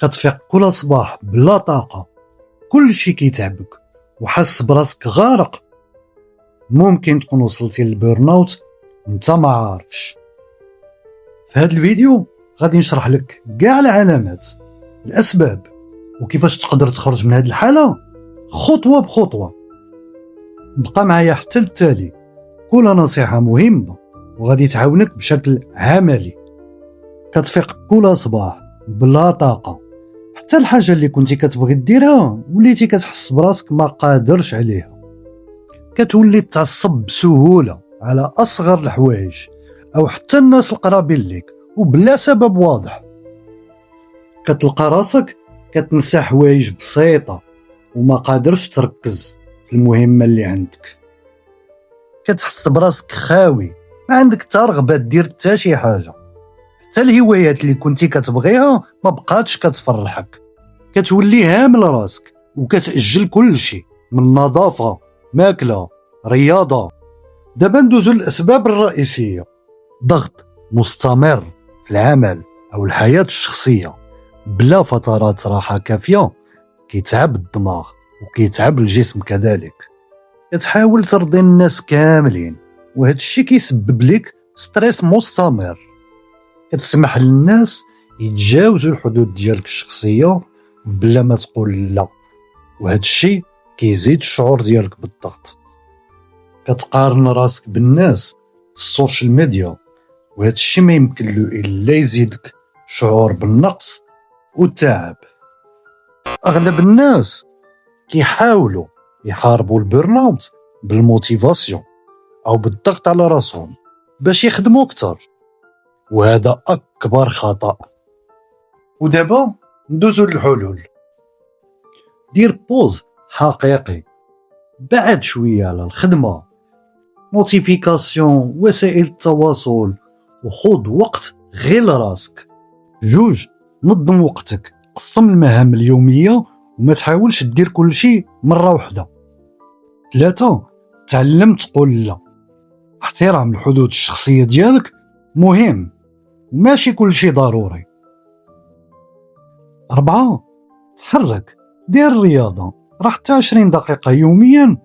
كتفيق كل صباح بلا طاقة، كل شي كيتعبك وحاس براسك غارق، ممكن تكون وصلتي للبيرناوت وانت ما عارفش. في هذا الفيديو غادي نشرح لك كاع العلامات، الأسباب، وكيفاش تقدر تخرج من هذه الحالة خطوة بخطوة. بقى معايا حتى التالي، كل نصيحة مهمة وغادي تعاونك بشكل عملي. كتفيق كل صباح بلا طاقة، حتى الحاجة اللي كنتي كتبغي ديرها وليتي كتحس براسك ما قادرش عليها. كتولي تعصب بسهولة على أصغر الحوايج أو حتى الناس القرابين ليك وبلا سبب واضح. كتلقى راسك كتنسى حوايج بسيطة وما قادرش تركز في المهمة اللي عندك. كتحس براسك خاوي، ما عندك حتى رغبة دير حتى شي حاجة، حتى الهوايات اللي كنتي كتبغيها ما بقاتش كتفرحك. كتولي هامل راسك وكتأجل كل شي، من نظافة، ماكلة، رياضة. دابا ندوزو للأسباب الرئيسية. ضغط مستمر في العمل أو الحياة الشخصية بلا فترات راحة كافية كيتعب الدماغ وكيتعب الجسم كذلك. كتحاول ترضي الناس كاملين وهذا الشيء كيسبب لك ستريس مستمر. كتسمح للناس يتجاوزوا الحدود ديالك الشخصية بلا ما تقول لا، وهذا الشيء كيزيد الشعور ديالك بالضغط. كتقارن راسك بالناس في السوشيال ميديا وهذا الشيء ما يمكن له إلا يزيدك شعور بالنقص والتعب. أغلب الناس كيحاولوا يحاربوا البيرناوت بالموتيفاسيون أو بالضغط على راسهم باش يخدموا أكثر، وهذا أكبر خطأ. ودابا ندوزو للحلول. دير بوز حقيقي، بعد شوية على الخدمة، نوتيفيكاسيون، وسائل التواصل، وخذ وقت غير لراسك. 2. نظم وقتك، قسم المهام اليومية وما تحاولش دير كل شيء مرة واحدة. 3. تعلم تقول لا، احترام الحدود الشخصية ديالك مهم، ماشي كل شيء ضروري. 4. تحرك، دير الرياضة، راه حتى 20 دقيقة يوميا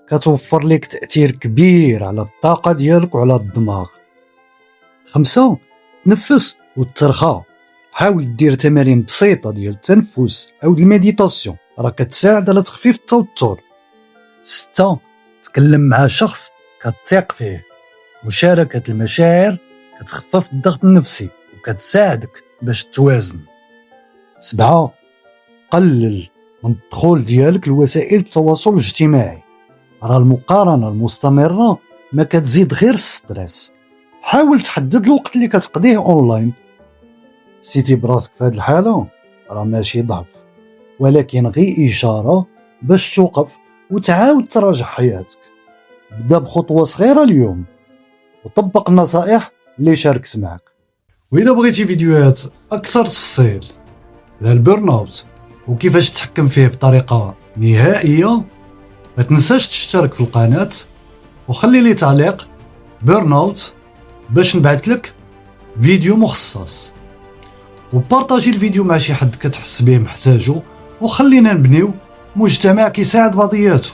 كتوفر لك تأثير كبير على الطاقة ديالك وعلى الدماغ. 5. تنفس وترخى، حاول دير تمارين بسيطة ديال التنفس أو الميديتاسيون، راه كتساعد على تخفيف التوتر. 6. تكلم مع شخص كتثق فيه، مشاركة المشاعر كتخفف الضغط النفسي وكتساعدك باش توازن. 7. قلل من الدخول ديالك لوسائل التواصل الاجتماعي، راه المقارنة المستمرة ما كتزيد غير الستريس. حاول تحدد الوقت اللي كتقضيه اونلاين. سيتي براسك في هذه الحالة راه ماشي ضعف، ولكن غير إشارة باش توقف وتعاود تراجع حياتك. بدا بخطوة صغيرة اليوم وطبق النصائح اللي شاركت معك. وإذا بغيتي فيديوهات أكثر تفصيل على البيرناوت وكيفاش تتحكم فيه بطريقة نهائية، ما تنساش تشترك في القناة وخلي لي تعليق بيرناوت باش نبعث لك فيديو مخصص، وبارطاجي الفيديو مع شي حد كتحس به محتاجه، وخلينا نبنيو مجتمع كيساعد بعضياته.